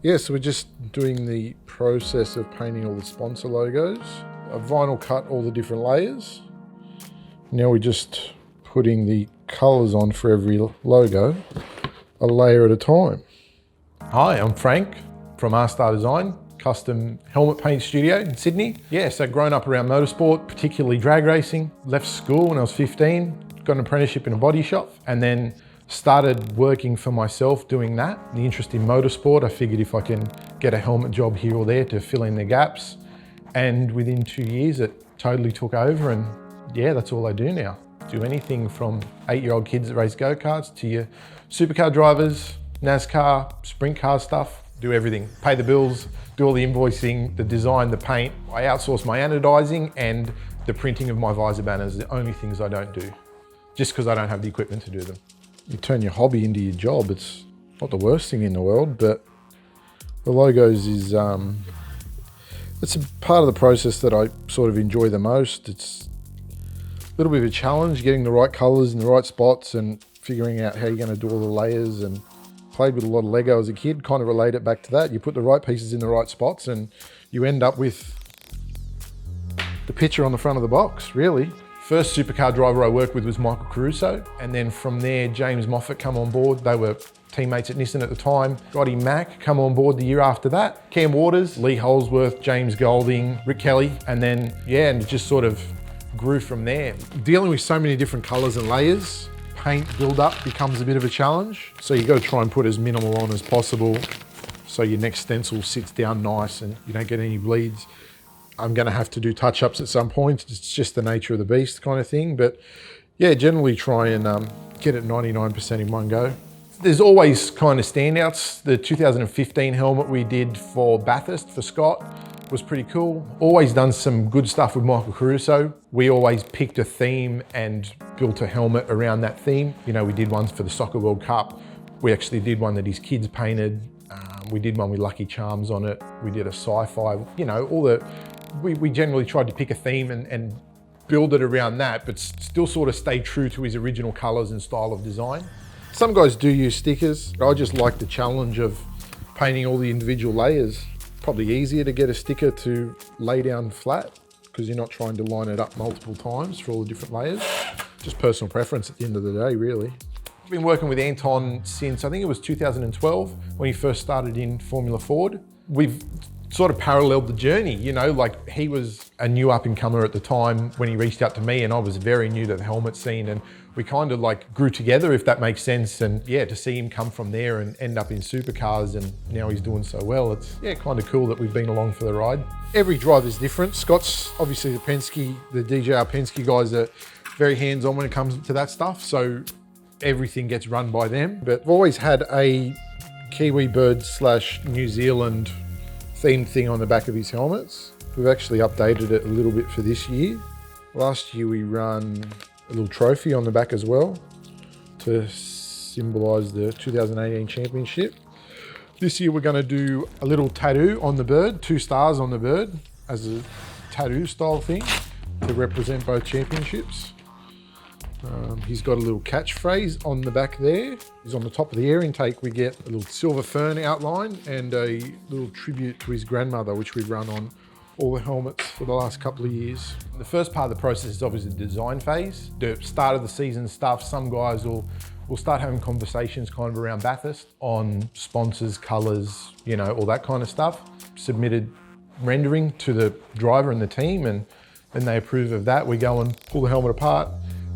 Yeah, so we're just doing the process of painting all the sponsor logos. I vinyl cut all the different layers. Now we're just putting the colours on for every logo, a layer at a time. Hi, I'm Frank from rStar Design, custom helmet paint studio in Sydney. Yeah, so grown up around motorsport, particularly drag racing. Left school when I was 15, got an apprenticeship in a body shop, and then started working for myself doing that. The interest in motorsport, I figured if I can get a helmet job here or there to fill in the gaps. And within 2 years, it totally took over, and yeah, that's all I do now. Do anything from 8-year-old kids that race go-karts to your supercar drivers, NASCAR, sprint car stuff, do everything. Pay the bills, do all the invoicing, the design, the paint. I outsource my anodizing and the printing of my visor banners, the only things I don't do, just because I don't have the equipment to do them. You turn your hobby into your job. It's not the worst thing in the world, but the logos is, it's a part of the process that I sort of enjoy the most. It's a little bit of a challenge, getting the right colors in the right spots and figuring out how you're going to do all the layers. And played with a lot of Lego as a kid, kind of relate it back to that. You put the right pieces in the right spots and you end up with the picture on the front of the box, really. First supercar driver I worked with was Michael Caruso. And then from there, James Moffat come on board. They were teammates at Nissan at the time. Gotti Mack come on board the year after that. Cam Waters, Lee Holdsworth, James Golding, Rick Kelly. And then, yeah, and it just sort of grew from there. Dealing with so many different colors and layers, paint build-up becomes a bit of a challenge. So you got to try and put as minimal on as possible so your next stencil sits down nice and you don't get any bleeds. I'm going to have to do touch-ups at some point. It's just the nature of the beast kind of thing. But yeah, generally try and get it 99% in one go. There's always kind of standouts. The 2015 helmet we did for Bathurst for Scott was pretty cool. Always done some good stuff with Michael Caruso. We always picked a theme and built a helmet around that theme. You know, we did ones for the Soccer World Cup. We actually did one that his kids painted. We did one with Lucky Charms on it. We did a sci-fi, you know, all the, we generally tried to pick a theme and build it around that, but still sort of stay true to his original colors and style of design. Some guys do use stickers. I just like the challenge of painting all the individual layers. Probably easier to get a sticker to lay down flat because you're not trying to line it up multiple times for all the different layers. Just personal preference at the end of the day, really. I've been working with Anton since, I think it was 2012 when he first started in Formula Ford. We've sort of paralleled the journey, you know, like he was a new up-and-comer at the time when he reached out to me, and I was very new to the helmet scene, and we kind of like grew together, if that makes sense. And yeah, to see him come from there and end up in supercars and now he's doing so well, it's yeah, kind of cool that we've been along for the ride. Every drive is different. Scott's obviously the Penske, the DJR Penske guys are very hands-on when it comes to that stuff. So everything gets run by them, but we've always had a Kiwi bird / New Zealand themed thing on the back of his helmets. We've actually updated it a little bit for this year. Last year we run a little trophy on the back as well to symbolise the 2018 championship. This year we're going to do a little tattoo on the bird, 2 stars on the bird as a tattoo style thing to represent both championships. He's got a little catchphrase on the back there. He's on the top of the air intake. We get a little silver fern outline and a little tribute to his grandmother, which we've run on all the helmets for the last couple of years. The first part of the process is obviously the design phase. The start of the season stuff, some guys will start having conversations kind of around Bathurst on sponsors, colors, you know, all that kind of stuff. Submitted rendering to the driver and the team, and then they approve of that. We go and pull the helmet apart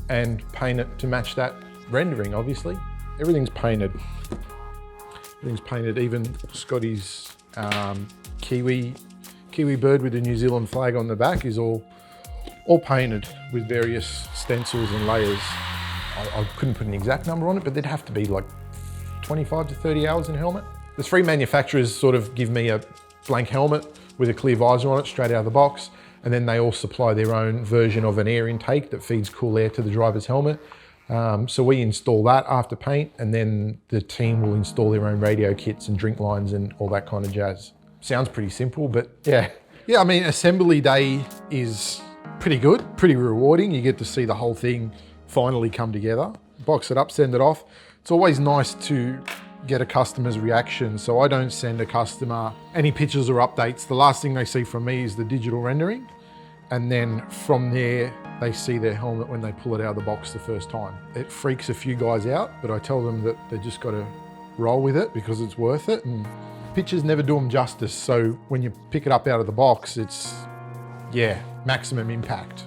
and paint it to match that rendering, obviously. Everything's painted. Everything's painted, even Scotty's Kiwi bird with the New Zealand flag on the back is all painted with various stencils and layers. I couldn't put an exact number on it, but there'd have to be like 25 to 30 hours in helmet. The 3 manufacturers sort of give me a blank helmet with a clear visor on it straight out of the box. And then they all supply their own version of an air intake that feeds cool air to the driver's helmet. So we install that after paint, and then the team will install their own radio kits and drink lines and all that kind of jazz. Sounds pretty simple, but yeah. Yeah, I mean, assembly day is pretty good, pretty rewarding. You get to see the whole thing finally come together. Box it up, send it off. It's always nice to get a customer's reaction. So I don't send a customer any pictures or updates. The last thing they see from me is the digital rendering. And then from there, they see their helmet when they pull it out of the box the first time. It freaks a few guys out, but I tell them that they just got to roll with it because it's worth it. And pictures never do them justice. So when you pick it up out of the box, it's, yeah, maximum impact.